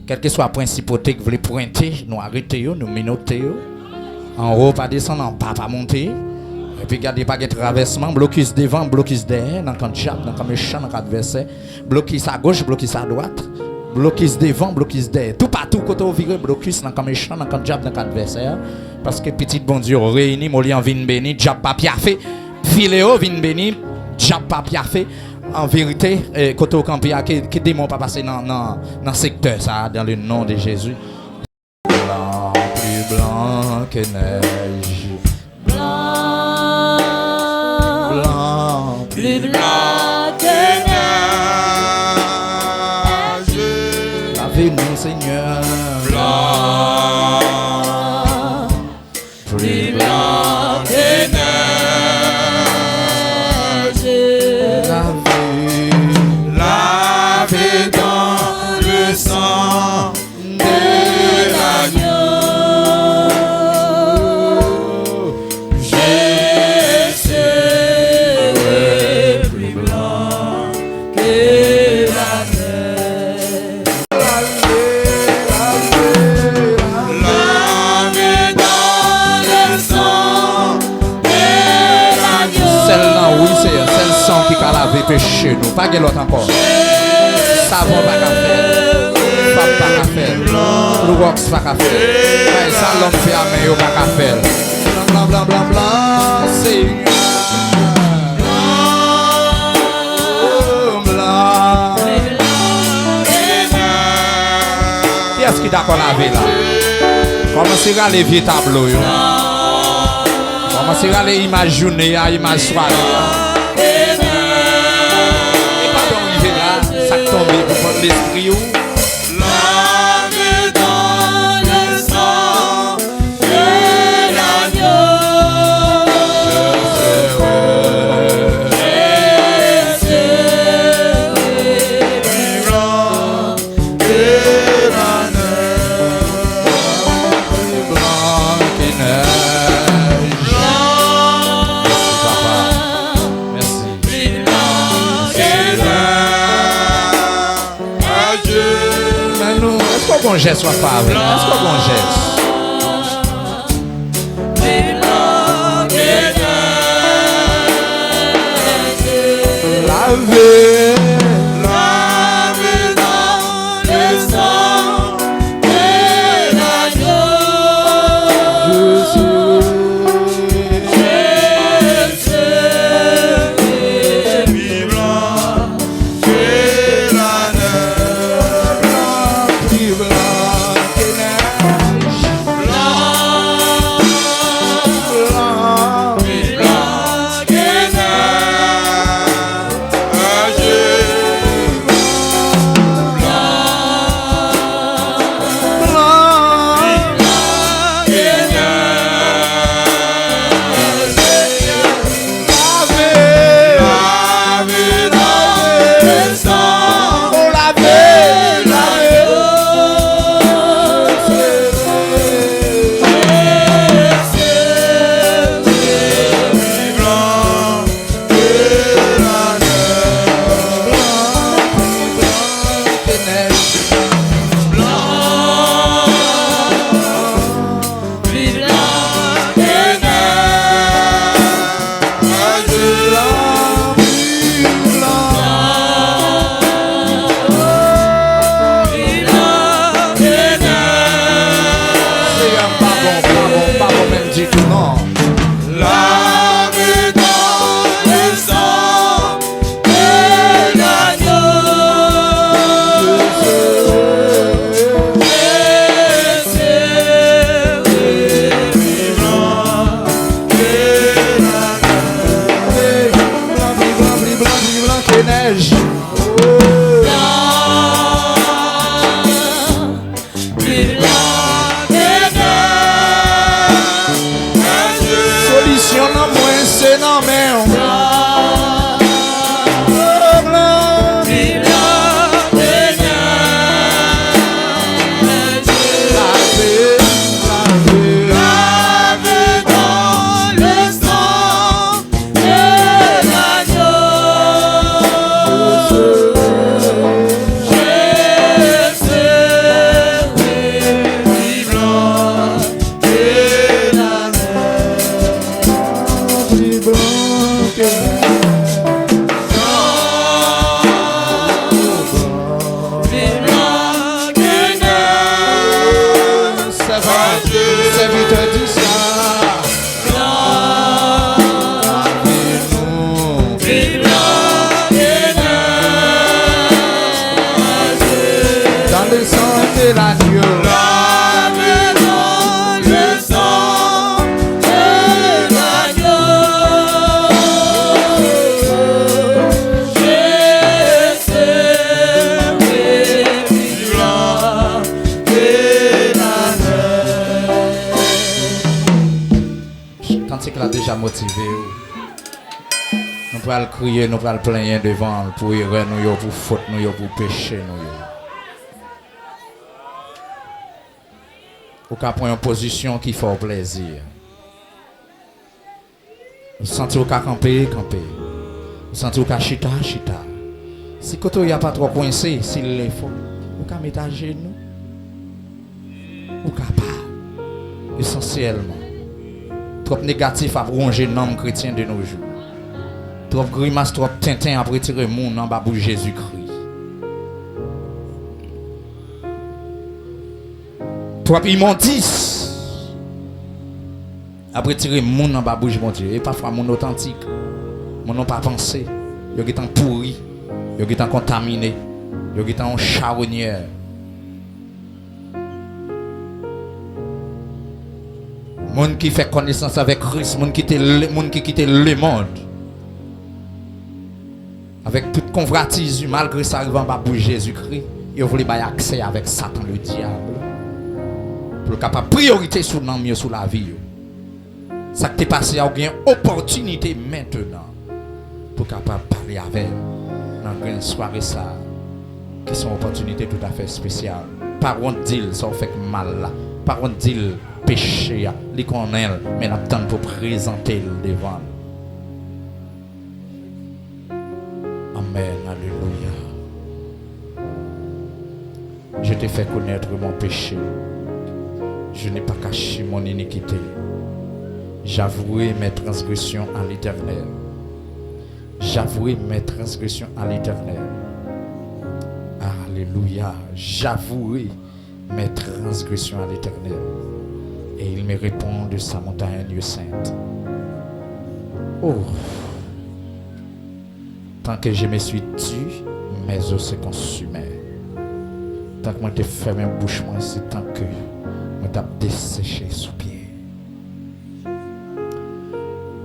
quel que soit la principauté que vous voulez pointer, nous arrêter, nous minoter. En haut, pas descendre, en bas, pas monter. Et puis, regardez pas de traversement, blocus devant, blocus derrière, dans le camp de diable, dans le camp méchant, dans le camp adversaire. Blocus à gauche, blocus à droite. Blocus devant, blocus derrière. Tout partout, côté au viré, blocus dans le camp méchant, dans le camp de diable, dans le camp adversaire. Parce que petit bon Dieu réuni, molli en vin béni, diable pas piafé. Filéo, vin béni, diable pas piafé. En vérité, côté au camp, qui démon pas passer dans le secteur, ça, dans le nom de Jésus. Blanc, plus blanc que neige. Blanc, plus blanc que neige. Lavez-nous, Seigneur. Blanc, plus blanc que neige. Lavez dans le sang de l'agneau. Qui a lavé péché nous, pas de l'autre encore. Savon pas qu'à faire, femme pas qu'à faire, le wax pas qu'à faire, ça l'homme fait à main pas qu'à faire. Blanc, blanc, blanc, blanc, Seigneur. Blanc, qui est-ce qui est d'accord laver là? Commencez à les vieux tableaux. Commencez à les imaginer, à image soirée. Ça tombe pour prendre l'esprit. Lavez dans le sang de l'agneau. Plus blanc que la neige. Plus blanc que neige. Merci papa. Merci. Plus blanc que Est-ce qu'on bon geste soit pas avec? Est-ce qu'on bon geste? plus blanc que neige. Laver. Lavez dans le sang de l'agneau. Jésus, plus blanc que la neige. Plus blanc que neige. Blanc, plus blanc que cantique là déjà motivé. Nous pourrons crier, nous pourrons plaindre devant pour erreur nous, pour faute nous, pour péché nous. Ou qu'à prendre une position qui fait plaisir. Vous sentez au cas camper. Vous sentez au cas chita. Si côté il y a pas trop coincé, s'il le faut, vous qu'à mettre à genoux. Ou qu'à pas. Essentiellement. Trop négatif à ronger l'homme chrétien de nos jours. Trop grimace, trop tintin à retirer le monde en bas pour Jésus-Christ. Trop immondice à retirer le monde en bas pour mon Dieu. Et parfois mon authentique, mon non pas pensé, il est en pourri, il est en contaminé, il est en charognère. Monde qui fait connaissance avec Christ, monde qui quitte le monde. Avec toute convoitise, malgré ça, arrivant pour Jésus-Christ, il voulait avoir accès avec Satan, le diable. Pour le capable priorité sur l'homme, sur la vie. Ça qui est passé, il y a une opportunité maintenant pour capable parler avec dans une soirée ça, qui sont opportunités tout à fait spéciales. Par contre, dire ça fait mal là. Par contre, dire péché, les connaît, mais l'attend pour présenter le devant. Amen, alléluia. Je t'ai fait connaître mon péché. Je n'ai pas caché mon iniquité. J'avouerai mes transgressions à l'Éternel. J'avouerai mes transgressions à l'Éternel. Alléluia. J'avouerai mes transgressions à l'Éternel. Et il me répond de sa montagne sainte. Oh! Tant que je me suis tué, mes os se consumaient. Tant que moi j'ai fermé ma bouche, c'est tant que moi j'ai desséché sous pied.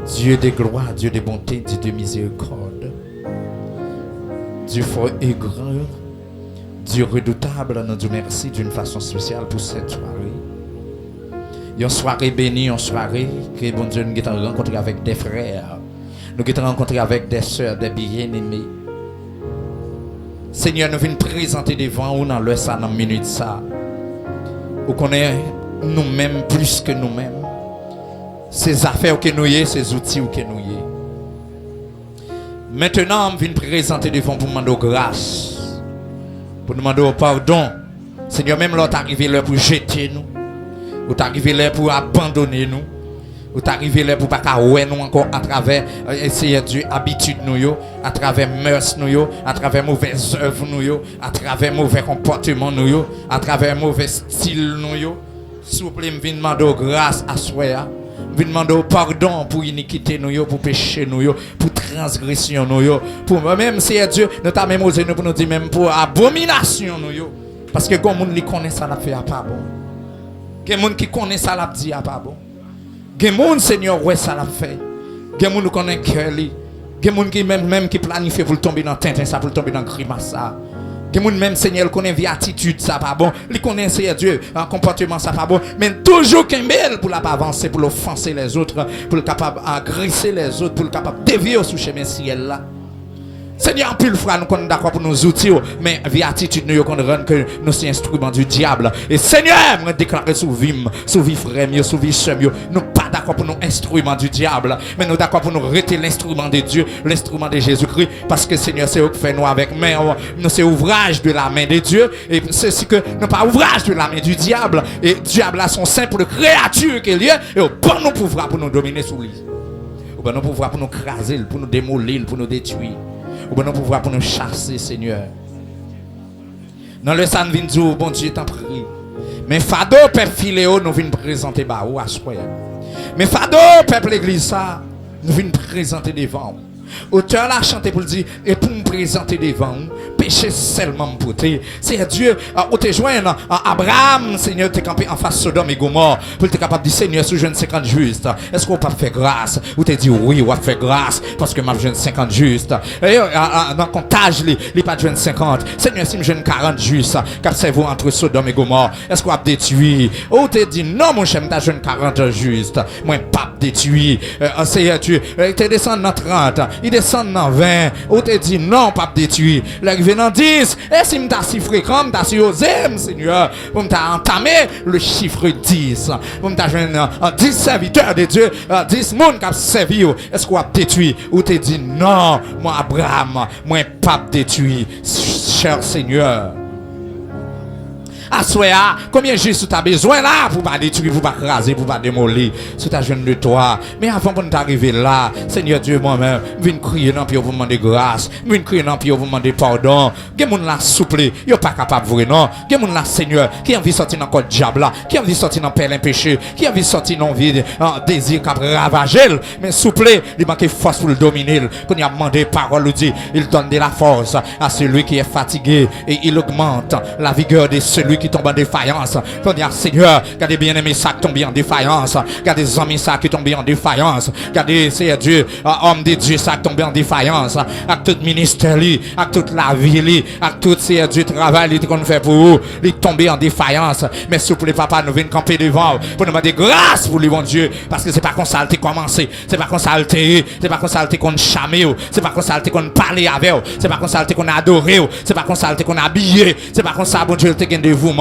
Dieu de gloire, Dieu de bonté, Dieu de miséricorde, Dieu fort et grand, Dieu redoutable, nous disons merci d'une façon spéciale pour cette soirée. Une soirée bénie, une soirée que bon Dieu nous avons rencontré avec des frères, nous avons rencontré avec des sœurs, des bien-aimés. Seigneur, nous venons présenter devant vous dans le ça, dans la minute ça. Vous connaissez nous-mêmes plus que nous-mêmes. Ces affaires que nous y, ces outils que nous y. Maintenant, nous venons présenter devant pour demander grâce, pour demander pardon. Seigneur, même l'autre arrivé là pour jeter nous, ou t'arrivé là pour abandonner nous, ou t'arrivé là pour pas qu'à nous encore à travers essayer Dieu habitude nous yo, à travers mœurs nous yo, à travers mauvaises œuvres nous yo, à travers mauvais comportements nous yo, à travers mauvais style nous yo. S'il vous plaît, me viens demander grâce à soi. Nous demandons pardon pour iniquité nous, pour péché nous, pour transgression nous, pour même si Dieu nous t'a même osé nous pour nous dire même pour abomination nous. Parce que quand les gens qui connaissent ça la fait pas bon. Les gens qui connaissent ça la dit pas bon. Les gens Seigneur ouais ça la fait. Les gens qui connaissent cœur li. Les gens qui même qui planifient pour tomber dans tintin ça pour tomber dans grimace ça. Que moun même Seigneur connaît vie attitude ça pas bon, il connaît Seigneur Dieu un comportement ça pas bon, mais toujours qu'un bel pour la pas avancer, pour offenser les autres, pour le capable agresser les autres, pour le capable dévier sous chemin ciel là. Seigneur, plus frère nous sommes d'accord pour nos outils, mais vie attitude nous qu'on rend que nous sommes instruments du diable. Et Seigneur, nous déclarer sous vie frère, sous vie sœur, nous pas d'accord pour nous instruments du diable, mais nous d'accord pour nous rester l'instrument de Dieu, l'instrument de Jésus-Christ, parce que Seigneur c'est eux qui fait nous avec main, nous c'est ouvrage de la main de Dieu, et c'est ce que nous pas ouvrage de la main du diable, et diable a son simple créature qu'il est, et au bon nous pouvoir pour nous dominer sous lui, au bon nous pouvoir pour nous craser, pour nous démolir, pour nous détruire. Ou bon pouvoir pour nous chasser, Seigneur. Dans le sang vient dire, bon Dieu t'en prie. Mais fado peuple filéo nous vient présenter ba ou à soi. Mais fado peuple l'église ça nous vient présenter devant. Auteur l'a chanté pour dire et pour me présenter devant. péché seulement pour toi. Seigneur Dieu, où te joindre Abraham, Seigneur, t'es campé en face Sodome et Gomorre, pour te capable de dire, Seigneur, sous jeune 50 justes, est-ce qu'on peut faire grâce? Ou te dit, oui, on va faire grâce, parce que ma jeune 50 justes. Et dans le comptage, les pas de jeune 50. Seigneur, si je jeune 40 justes, qu'à servi entre Sodome et Gomorre, est-ce qu'on va détruire? Ou te dit, non, mon cher, t'as jeune 40 justes, moi, pas détruire. Seigneur Dieu, il te descend dans 30, il descend dans 20, ou te dit, non, pas détruire. L'arrivée dans 10, et si m'ta chiffré comme, t'as si osé, Seigneur, pour m'ta entamé le chiffre 10, pour m'ta jeune 10 serviteurs de Dieu, 10 monde qui a servi, est-ce qu'on va détruire? Ou te dit, non, moi, Abraham, moi, pas détruire, cher Seigneur. Assoya, combien juste tu as besoin là pour pas détruire, pour pas craser, pour pas démolir sur ta jeune de toi. Mais avant de t'arriver là, Seigneur Dieu moi-même, viens crier dans pied pour demander grâce, viens crier dans pied pour demander pardon. Gen moun la souple, yo pas capable vrai non. Gen moun la Seigneur, qui a envie sortir dans code diable là, qui a envie sortir dans pelle péché, qui a envie sortir dans vide, désir qui a ravagé, mais souple, il manque force pour le dominer. Quand il a demandé parole, dit, il donne de la force à celui qui est fatigué et il augmente la vigueur de celui qui tombe en défaillance. Quand il y a Seigneur, regardez bien aimé ça qui tombe en défaillance, regardez les amis ça qui tombe en défaillance, regardez Seigneur Dieu, homme de Dieu ça qui tombe en défaillance, avec tout ministère, avec toute la vie, avec tout Seigneur Dieu travail qu'on fait pour vous, il tombe en défaillance. Mais s'il vous plaît papa, nous venons camper devant pour nous demander grâce pour lui bon Dieu, parce que c'est pas comme ça que commencé, c'est pas comme ça c'est pas comme ça qu'on chamé, c'est pas comme ça qu'on parler avec, c'est pas comme ça qu'on adoré, c'est pas comme ça qu'on habillé, c'est pas comme ça bon Dieu te gagne de vous.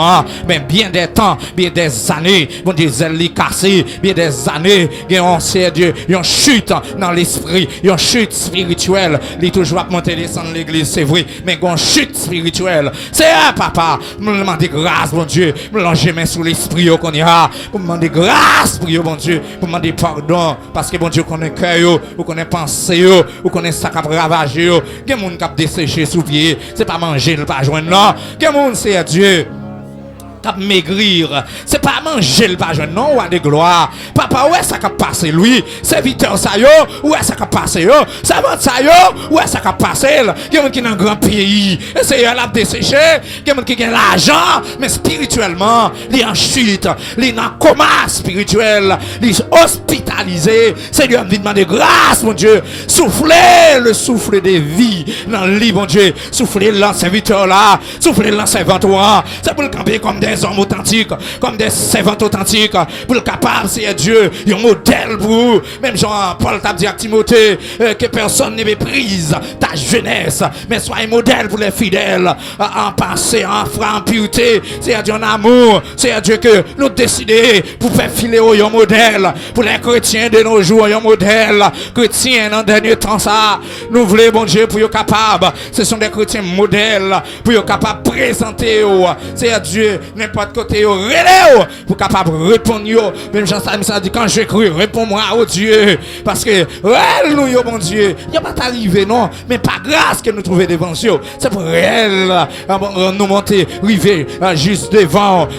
Mais bien des temps, bien des années, bon Dieu, zèle cassé, bien des années, on sait Dieu, une chute dans l'esprit, une chute spirituelle, il toujours à monter descendre l'église, c'est vrai, mais une chute spirituelle, c'est un papa, me demander grâce, bon Dieu, me langer main sous l'esprit qu'on y a, pour me demander grâce, pour bon Dieu, pour me demander pardon, parce que bon Dieu connaît cœur, ou connaît pensée, ou connaît ça qui a ravagé, il y a des gens qui ont desséché sous pied, c'est pas manger, ne pas joindre, non, il y a des gens, c'est Dieu. Maigrir, c'est pas manger le pas jeune, non, ou à des gloires. Papa, où est-ce ça qui a passé lui? Serviteur ça yo, où est-ce ça qui a passé yo? Servante ça yo, où est-ce ça qui a passé? Il y a qui dans un grand pays, et c'est là desséché, il y a qui a l'argent, mais spirituellement, il est en chute, il est en coma spirituel, il est hospitalisé. Seigneur, me demander grâce, mon Dieu, soufflez le souffle de vie dans le lit, mon Dieu, soufflez le serviteur là, soufflez le servante là, c'est pour le camper comme des hommes authentiques, comme des servantes authentiques, pour le capable, c'est Dieu, un modèle pour vous. Même Jean-Paul t'a dit à Timothée que personne ne méprise ta jeunesse, mais sois un modèle pour les fidèles, en pensée, en foi, en pureté. C'est Dieu en amour, c'est Dieu que nous décidons pour faire filer un modèle, pour les chrétiens de nos jours, un modèle chrétien dans le dernier temps. Ça, nous voulons, bon Dieu, pour être capable, ce sont des chrétiens modèles, pour être capable de présenter, c'est Dieu. N'importe côté, relève pour capable répondre. Même Jean-Samuel ça dit quand je cru, réponds-moi au Dieu. Parce que, nous, bon Dieu, il n'y a pas d'arrivée, non. Mais pas grâce que nous trouvons devant Dieu. C'est pour elle, nous monter, arriver juste devant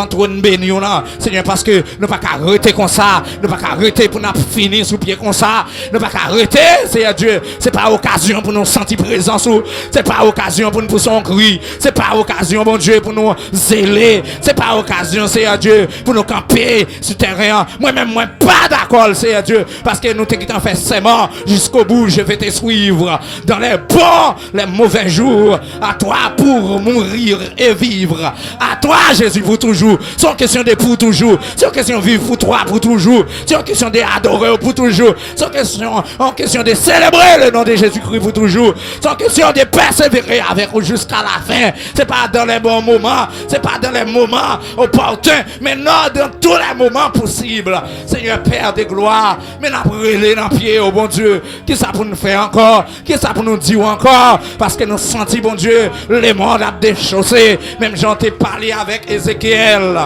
trône béni, Seigneur, parce que nous pas qu'à arrêter comme ça. Nous pas qu'à arrêter pour nous finir sous pied comme ça. Nous pas qu'à arrêter, Seigneur Dieu. C'est pas occasion pour nous sentir présent sous. C'est pas occasion pour nous pousser un cri. C'est pas occasion, bon Dieu, pour nous zéler. C'est pas occasion, c'est à Dieu, pour nous camper sur terrain. Moi-même, moi, pas d'accord, c'est à Dieu, parce que nous t'en fait serment jusqu'au bout. Je vais te suivre dans les bons, les mauvais jours. À toi pour mourir et vivre. À toi, Jésus, pour toujours. C'est une question de pour toujours. C'est une question de vivre pour toi pour toujours. C'est une question d'adorer pour toujours. C'est une question de célébrer le nom de Jésus-Christ pour toujours. C'est une question de persévérer avec vous jusqu'à la fin. C'est pas dans les bons moments. C'est pas dans les moments opportuns, mais non dans tous les moments possibles. Seigneur Père de gloire, mais n'a brûlé dans pied, oh bon Dieu, qui ça pour nous faire encore, qui ça pour nous dire encore, parce que nous sentons, bon Dieu, les mondes à déchausser. Même j'en t'ai parlé avec Ézéchiel.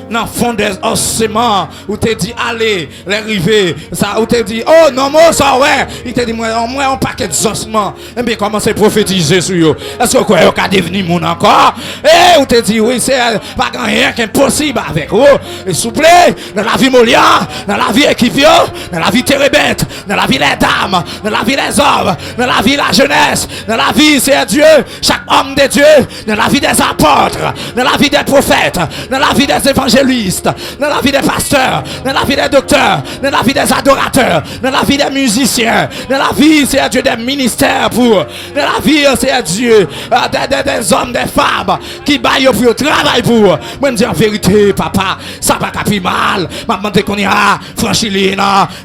dans le fond des ossements, où t'es dit, allez, les rivets, ça, où t'es dit, oh non, moi, ça, ouais, il t'a dit, moi, un paquet d'ossements, et bien, commencez à prophétiser sur eux. Est-ce que vous croyez qu'à devenir mon encore? Et où t'es dit, oui, c'est pas rien qui est possible avec vous. Et s'il vous plaît, dans la vie Molière, dans la vie Équipio, dans la vie Térébête, dans la vie les dames, dans la vie les hommes, dans la vie la jeunesse, dans la vie, c'est Dieu, chaque homme de Dieu, dans la vie des apôtres, dans la vie des prophètes, dans la vie des évangélistes, dans la vie des pasteurs, dans la vie des docteurs, dans la vie des adorateurs, dans la vie des musiciens, dans la vie, c'est Dieu, des ministères pour, dans la vie, c'est Dieu, des hommes, des femmes qui baillent pour travail pour. Moi, je me dis en vérité, papa, ça va pas plus mal. Je me demande qu'on y a franchi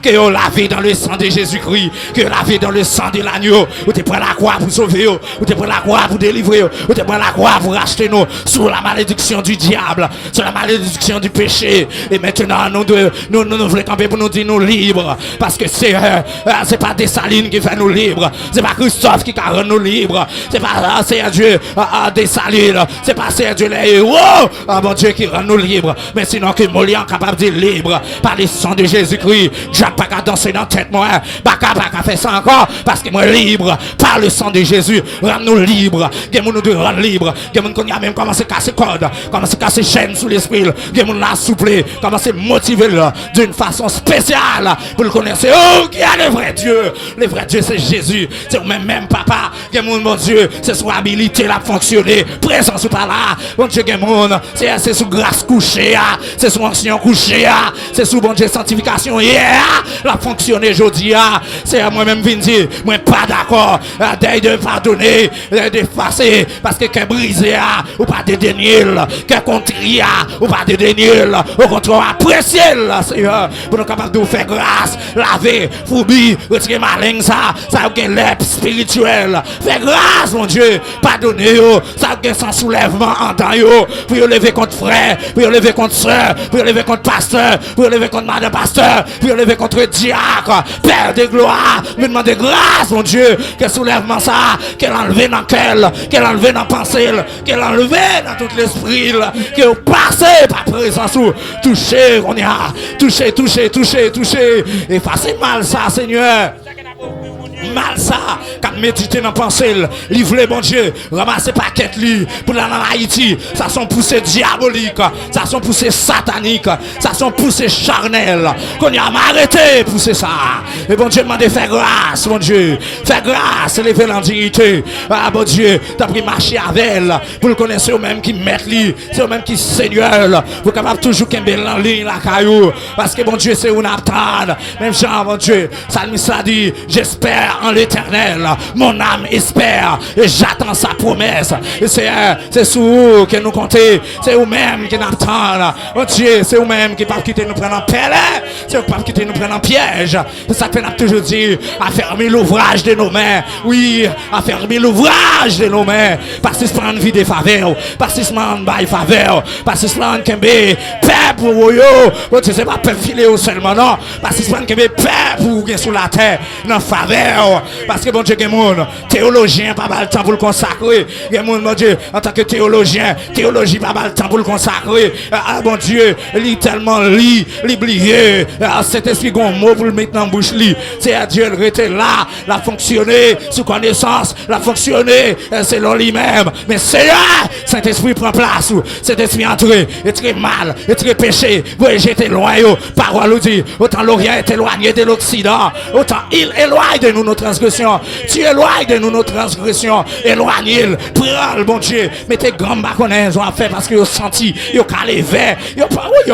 que vous lavé dans le sang de Jésus-Christ, que vous lavé dans le sang de l'agneau, où tu prends la croix pour sauver, où tu prends la croix pour délivrer, où tu prends la croix pour racheter nous sous la malédiction du diable, sur la malédiction du péché. Et maintenant, nous voulons camper pour nous dire nous libres, parce que c'est pas Dessalines qui fait nous libres, c'est pas Christophe qui rend nous libres, c'est pas c'est Dieu Dessalines, c'est pas c'est Dieu les héros, mon Dieu qui rend nous libres, mais sinon que Molière capable de libre par le sang de Jésus-Christ. Jacques pas qu'à danser dans la tête moi, pas qu'à faire ça encore, parce que moi libre par le sang de Jésus, rend-nous libres, que nous devons rendre libres, que nous qu'on a même commencé à casser code, commencé à casser chaîne sous l'esprit, que nous l'a soufflé, commencé à motiver d'une façon spéciale pour le connaître. Oh, qui a le vrai Dieu? Le vrai Dieu c'est Jésus, c'est même papa, que mon Dieu, c'est son habilité à fonctionner, présence ou pas là, mon Dieu, que mon c'est sous grâce couchée, c'est sous ancien couché, c'est sous bon Dieu sanctification, la fonctionner aujourd'hui, c'est moi-même vient dire, moi pas d'accord, de pardonner, d'effacer, parce que qu'est brisé, ou pas de dénier, qu'est contrit, ou pas de dénier, au contraire, apprécier, Seigneur, pour nous capables de vous faire grâce, laver, fourbi, retirer ma langue, ça a un lèpre spirituel, faire grâce, mon Dieu, pardonner, ça a un sans soulèvement en temps, pour lever contre frère, pour lever contre soeur, pour lever contre pasteur, pour lever contre madame pasteur, pour lever contre diacre, Père de gloire, me demander grâce, mon Dieu, que soulèvement ça, qu'elle enlevé dans qu'elle enlevé dans pensée, qu'elle enlevé dans tout l'esprit, qu'elle passé par présence ou touché, on y a touché, effacez mal ça, Seigneur. Mal ça, quand méditer dans pensée, livrer bon Dieu, ramasser paquet li pour la Haïti, ça sont poussées diaboliques, ça sont poussées sataniques, ça sont poussées charnelles, qu'on y a arrêté pousser ça. Et bon Dieu demande de faire grâce, mon Dieu, faire grâce, lever l'indignité. Ah bon Dieu, t'as pris marcher avec elle, pour le connaître, c'est eux-mêmes qui mettent li, c'est eux-mêmes qui Seigneur, vous capable toujours qu'un bel en ligne la caillou, parce que bon Dieu c'est une attente, même Jean, mon Dieu, Salmis a dit, j'espère en l'éternel, mon âme espère et j'attends sa promesse. Et c'est sur vous que nous comptons, c'est vous-même qui nous attendent. Oh Dieu, c'est vous-même qui ne peuvent quitter nous prendre en pelle, c'est vous qui ne peuvent quitter nous prendre en piège. C'est ça que nous avons toujours dit, à fermer l'ouvrage de nos mains. Oui, à fermer l'ouvrage de nos mains. Parce que c'est une vie de faveur, parce que c'est une bail faveur, parce que c'est une kembe, père pour vous. Oh Dieu, c'est pas père filer seulement, non. Parce que c'est une kembe, père pour vous sur la terre, dans faveur. Parce que bon Dieu, mon théologien pas mal de temps pour le consacrer. Mon Dieu, en tant que théologie pas mal de temps pour le consacrer. Ah bon Dieu, lit tellement l'oublier. Cet esprit gon mot pour le mettre dans la bouche li. C'est à Dieu le rester là, la fonctionner sous connaissance, la fonctionner selon lui-même. Mais Seigneur, Saint-Esprit prend place. Cet esprit entré, est très mal, est très péché. Vous j'étais loin, parole nous dit, autant l'Orient est éloigné de l'Occident, autant il éloigne de nous nos transgressions. Tu éloignes de nous nos transgressions. Éloigne-le. Prends le bon Dieu. Mettez grand baconnaise à faire parce que vous senti, vous calé vert. Vous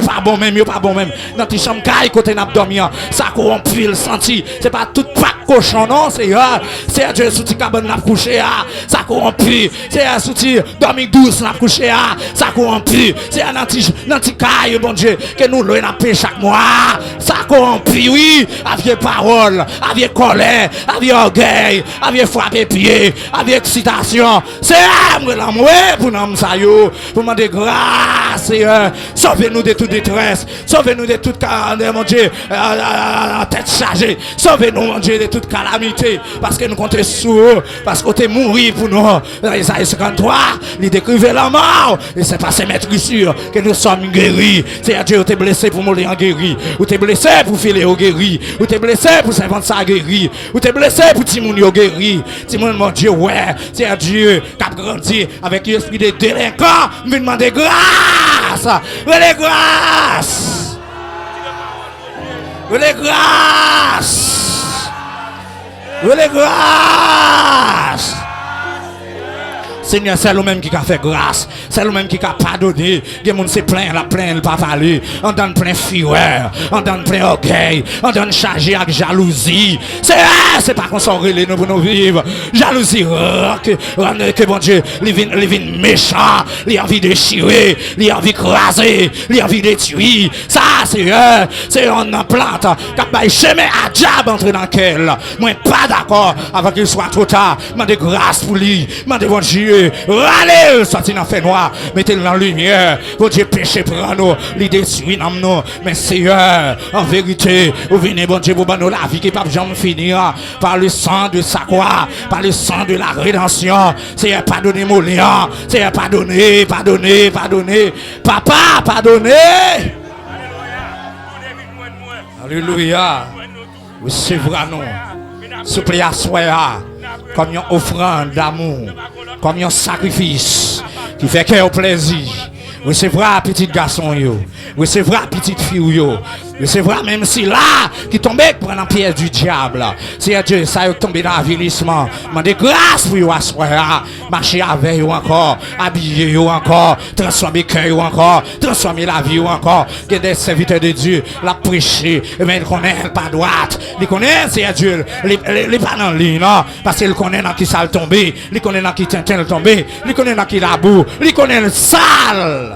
pas bon même, vous pas bon même. Dans tes chambres, côté n'a dormi. Ça corrompu le senti. C'est pas tout pas cochon, non, Seigneur. C'est Dieu sous tes cabane n'a couché. Ça corrompu. C'est sous tes dormi douce n'a couché. Ça corrompu. C'est dans tes cailles, bon Dieu, que nous l'on a payé chaque mois. Ça corrompu, oui. Avec parole, avec colère, avec orgueil, avec frapper pied, avec excitation. C'est l'amour pour nous, pour demander grâce, Seigneur. Sauvez-nous de toute détresse. Sauvez-nous de toute, mon Dieu, tête chargée. Sauvez-nous, mon Dieu, de toute calamité, parce que nous comptons sur eux, parce que tu es mort pour nous. Dans Isaïe 53, il décrivait la mort. Et c'est pas ces maîtres sûrs que nous sommes guéris. C'est Dieu, tu es blessé pour mourir en guéri. Ou tu es blessé pour filer au guéri. Ou tu es blessé pour s'inventer ça guéri. Ou tu es blessé pour Timoun au guéri. Timoun, mon Dieu, ouais. C'est Dieu qui a grandi avec l'esprit de délinquant. Me demander grâce. Les grâces. Les grâces. Les grâces. Seigneur, c'est lui-même qui a fait grâce. C'est lui-même qui a pardonné. Des gens se plaignent, la plainte, pas parler. On donne plein fureur. On donne plein orgueil. On donne chargé avec jalousie. C'est pas qu'on s'en relève nous pour nous vivre. Jalousie, que bon Dieu, il vient méchant. Il a envie de chier. Il a envie de craser. Il a envie de tuer. Ça, c'est une plante qui a chemin à diable entrer dans lequel. Moi, pas d'accord avant qu'il soit trop tard. Je de grâce pour lui. Je de bon Dieu. Râlez, sorti dans le fait noir, mettez-le dans la lumière. Votre Dieu péché pour nous, l'idée détruit dans nous. Mais Seigneur, en vérité, vous venez, bon Dieu, pour nous la vie qui ne peut jamais finir. Par le sang de sa croix, par le sang de la rédemption. Seigneur, pardonnez-moi, Léon. Seigneur, pardonnez. Papa, pardonnez. Alléluia. Recevra nous. S'il vous plaît, assoyez comme une offrande d'amour, comme un sacrifice qui fait cœur plaisir. Recevra petit garçon yo, recevra petite fille yo, recevra même si là qui tombait pour un piège du diable. C'est Dieu ça est tombé dans l'avilissement. Mandez grâce pour yo assoir, marcher avec yo encore, habiller yo encore, transformer cœur yo encore, transformer la vie yo encore. Que des serviteurs de Dieu la prêcher, mais il connaît pas droite, il connaît c'est Dieu, il pas dans ligne non, parce qu'il connaît dans qui sale tomber, il connaît dans qui tintin tomber, il connaît dans qui la boue, il connaît le sale.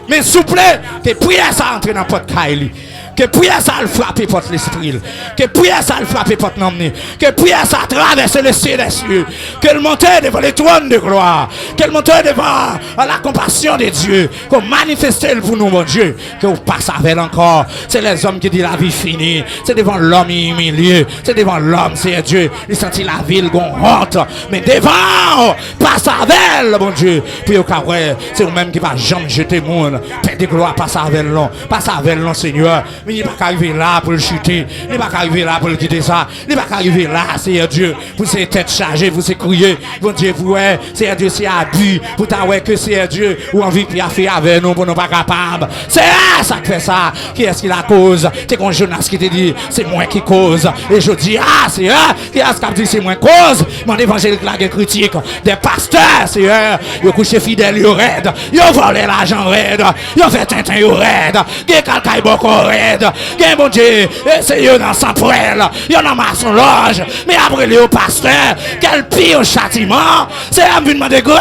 Mais s'il vous plaît, que prière ça entre dans votre caille. Que prière ça le frappe porte l'esprit. Que prière ça le frappe porte l'emmener. Que prière ça traverse le ciel des cieux. Que le monte devant le trône de gloire. Que le monte devant la compassion de Dieu. Qu'on manifeste pour nous, mon Dieu. Que vous passez avec encore. C'est les hommes qui disent la vie finie. C'est devant l'homme humilié. C'est devant l'homme, c'est Dieu. Il sentit la ville qu'on honte. Mais devant, passe avec, mon Dieu. Puis au cas où, c'est vous-même qui va jamais jeter le monde. Père de gloire, passe avec l'homme. Passe avec l'homme, Seigneur. Mais il n'est pas arrivé là pour le chuter. Il n'est pas arrivé là pour le quitter ça. Il n'est pas arrivé là, c'est Dieu. Pour ses têtes chargées, pour ses crier. Bon Dieu, vous, c'est Dieu, c'est abus. Pour t'avoir que c'est Dieu. Ou envie de faire avec nous pour nous pas capables. C'est ça qui fait ça. Qui est-ce qui la cause? C'est qu'on Jonas qui te dit, c'est moi qui cause. Et je dis, c'est eux. Qui est-ce qui dit, c'est moi qui cause? Mon évangélique là, qui critique. Des pasteurs, c'est eux. Ils ont couché fidèles, ils ont raide. Ils ont volé l'argent raide. Ils ont fait tintin, ils ont raide. Ils ont calcaille beaucoup raide. Bien bon Dieu, c'est eux dans sa poêle, il y en a marre son loge, mais après les pasteurs, quel pire châtiment, c'est à me demander grâce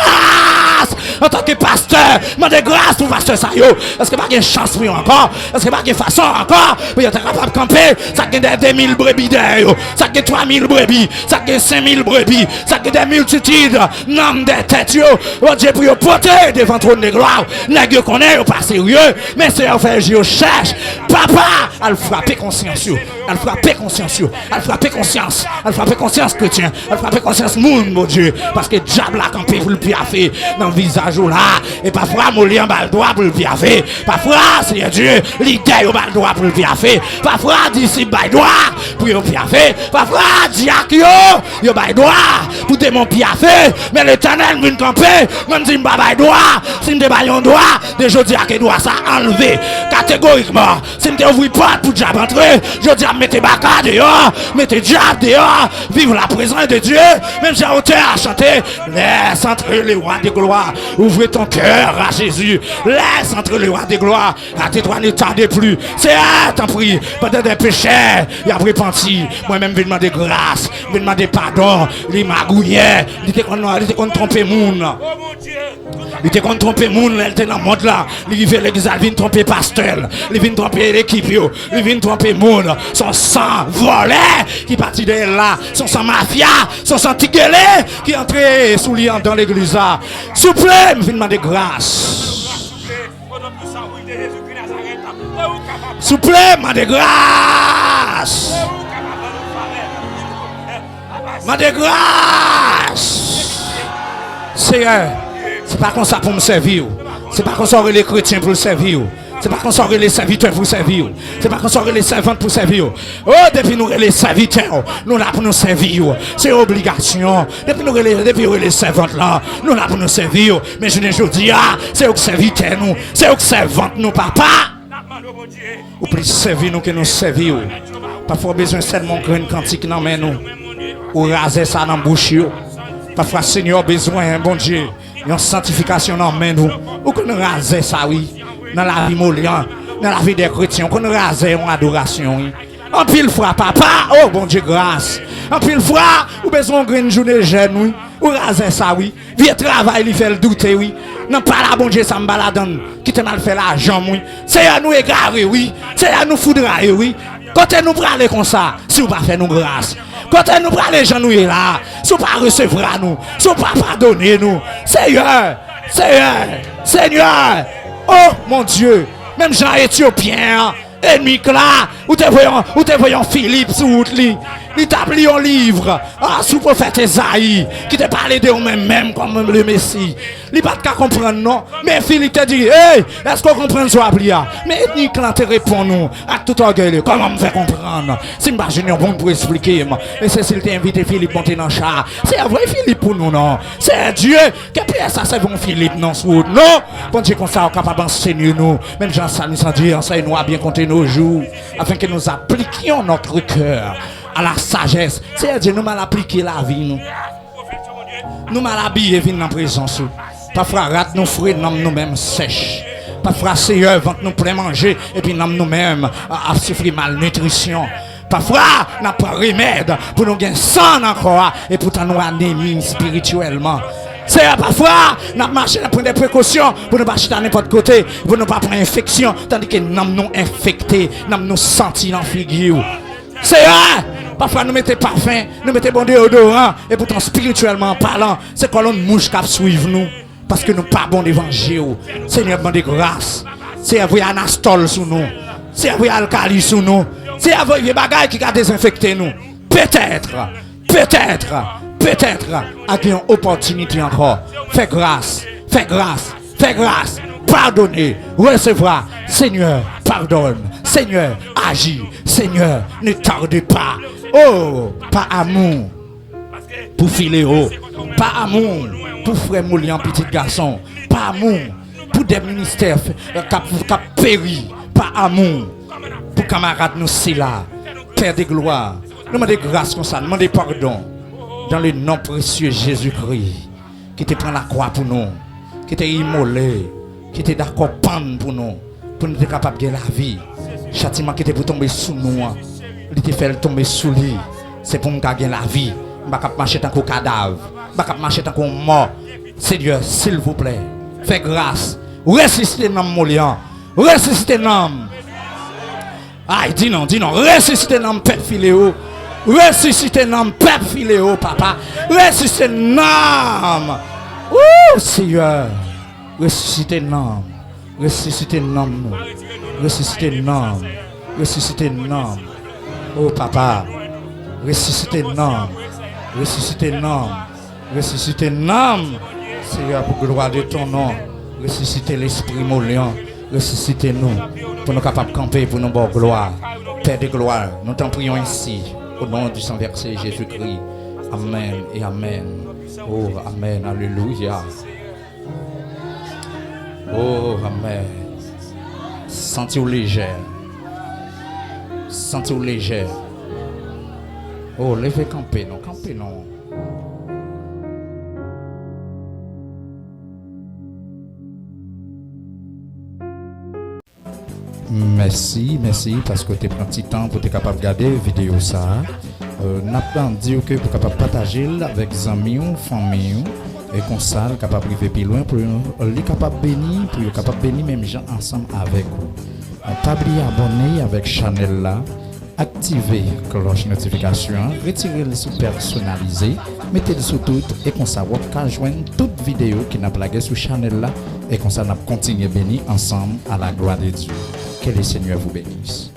en tant que pasteur, demander grâce pour pasteur ça yo. Est-ce que pas une chance pour encore? Est-ce que pas une façon encore pour être capable de camper? Ça gagne des 1000 brebis derrière, ça gagne 3000 brebis, ça gagne 5000 brebis, ça gagne des multitudes, nom des têtes yo. Bon Dieu pour porter devant trône de gloire, n'est-ce qu'on est pas sérieux, mais c'est en fait je cherche. Papa, elle frappe conscience, elle frappe conscience, elle frappe conscience, elle frappe conscience chrétien, elle frappe conscience monde, mon Dieu, parce que diable a campé pour le piaffer dans le visage là, et parfois mon lien bas le droit pour le piaffer, parfois c'est Dieu, l'idée au bas le droit pour le piaffer, parfois d'ici bas droit pour le piaffer, parfois diacre yo bas droit pour démon piaffer, mais l'Éternel vient camper, même si m'ba bas droit, si m'te bas yon droit, de jodi a que doit ça enlever catégoriquement. Si je ouvre pas pour diable entrer, je dis à mettre baka dehors, mettez diable dehors, vive la présence de Dieu, même si on à chanter, laisse entrer le roi de gloire, ouvrez ton cœur à Jésus, laisse entrer le roi de gloire, à tes droits ne tardez plus, c'est à t'en prie, pendant des péchés, il a repenti, moi-même je demander grâce, je demander pardon, il magouillait, il était qu'on tromper moun. Il était qu'on tromper moun, il était dans le monde là, il vient l'église, il vient tromper pasteur, il vient tromper l'équipe, il vient tromper moun, son sang volé qui partit de là, son sang mafia, son sang tiguelé qui entrait sous lui dans l'église là. S'il vous plaît, je viens demander grâce. S'il vous plaît, je demande grâce. Mandez grâce. C'est pas comme ça pour me servir. C'est pas comme ça les chrétiens pour le servir. C'est pas qu'on sort les serviteurs pour servir. C'est pas qu'on sort les servantes pour servir. Oh, depuis nous les serviteurs, nous là pour nous servir. C'est obligation. Depuis nous les servantes là, nous là pour nous servir. Mais je ne dis ah, c'est aux serviteurs nous, c'est aux servantes nous, papa. Ou plus servir nous que nous servir. Parfois besoin seulement une quantité dans main nous. Ou raser ça dans bouche. Parfois Seigneur besoin bon Dieu, une sanctification dans main nous. Ou que nous raser ça oui. Dans la vie molienne, dans la vie des chrétiens, qu'on rase en adoration. En pile fois, papa, oh bon Dieu, grâce. En pile fois, ou besoin d'une journée jeune, oui. Ou rase ça, oui. Vieux travail, il fait le douter, oui. Non, pas la bon Dieu, ça me balade, qui te mal fait l'argent, oui. C'est à nous égarer, oui. C'est à nous foudrailler, oui. Quand nous parlons comme ça, si vous ne pas faire nous grâce. Quand nous parlons les gens, nous est là. Si vous ne pas recevoir nous, si vous ne pas pardonner nous. Seigneur, Seigneur. Oh mon Dieu, même Jean Éthiopien, ennemi là, où te voyons Philippe sous route li. Il t'a pris un livre, sous prophète Esaïe, qui te parlait de même comme le Messie. Il pas qu'à comprendre non, mais Philippe te dit, hey, est-ce qu'on comprend ce que mais ethnique là te répond nous, à tout orgueil, comment me faire comprendre? Si je suis bon pour expliquer, et c'est s'il t'a invité Philippe monter dans le char, c'est un vrai Philippe pour nous, non? C'est Dieu, que pièce ça c'est bon Philippe, non, sous non? Bon Dieu, comme ça, on est capable d'enseigner nous, même Jean ça nous dit, enseigne-nous à bien compter nos jours, afin que nous appliquions notre cœur à la sagesse. C'est-à-dire nous mal appliquer la vie nous. Nous mal habiller venir dans la présence. Parfois rate nous fruits nous-mêmes sèches. Parfois Seigneur vont nous plein manger et puis nous-mêmes à souffrir malnutrition. Parfois n'a pas remède pour nous gagner sang encore et pourtant nous anémie spirituellement. C'est parfois nous marchons prendre des précautions pour ne pas acheter à n'importe côté, pour ne pas prendre infection tandis que nous infectés, nous sentis dans figure. C'est vrai. Parfois nous mettons parfum, nous mettons bon déodorant et pourtant spirituellement parlant, c'est colonne mouche qui suivent nous parce que nous pas bon d'évangile. Seigneur demande grâce. C'est avoir anastole sous nous. C'est avoir alcali sous nous. C'est avoir des bagages qui a désinfecté nous. Peut-être à une opportunité encore. Fais grâce. Pardonnez, recevoir. Seigneur, pardonne. Seigneur, agis. Seigneur, ne tarde pas. Oh, pas amour pour Philéo. Pas amour pour frère Moulian, petit garçon. Pas amour pour des ministères qui péri. Pas amour pour camarades nous c'est là. Père de gloire, nous demandons grâce comme ça, nous demandons pardon. Dans le nom précieux Jésus-Christ, qui te prend la croix pour nous, qui te immolé, qui te d'accord pendre pour nous être capable de la vie. Châtiment qui était pour tomber sous nous, il te fait tomber sous lui. C'est pour nous gagner la vie. Je ne vais pas marcher tant qu'un cadavre. Je ne vais pas marcher tant qu'un mort. Seigneur, s'il vous plaît, fais grâce. Ressuscitez l'homme Molian. Ressuscitez l'homme. Aïe, dis non. Ressuscitez l'homme Père Philéo. Ressuscitez l'homme Père Philéo, papa. Ressuscitez l'homme. Ouh, Seigneur. Ressuscitez l'homme. Ressuscitez l'homme. Ressuscitez l'homme. Ressuscitez l'homme. Oh papa. Ressuscitez l'homme. Ressuscitez l'homme. Ressuscitez l'homme. Seigneur, pour gloire de ton nom. Ressuscitez l'esprit Molian. Ressuscitez-nous. Pour nous capables de camper, pour nous bonne gloire. Père de gloire, nous t'en prions ainsi. Au nom du Saint Verset Jésus-Christ. Amen et Amen. Oh, Amen. Alléluia. Oh, Amen. Sentez-vous légère. Sentez-vous légère. Oh, levez camper, non. Camper, non. Merci parce que tu prends un petit temps pour être capable de regarder la vidéo ça. N'a pas dit que vous capable partager avec amis ou famille et comme ça capable de vivre plus loin pour les capable bénir pour les capable bénir même gens ensemble avec vous. Pas oublier abonner avec channel là, activer cloche notification, retirer le sous personnalisé, mettez le sous tout et comme ça vous pouvez joindre toute vidéo qui n'a plagué sur channel là et comme ça n'a continuer bénir ensemble à la gloire de Dieu. Que le Seigneur vous bénisse.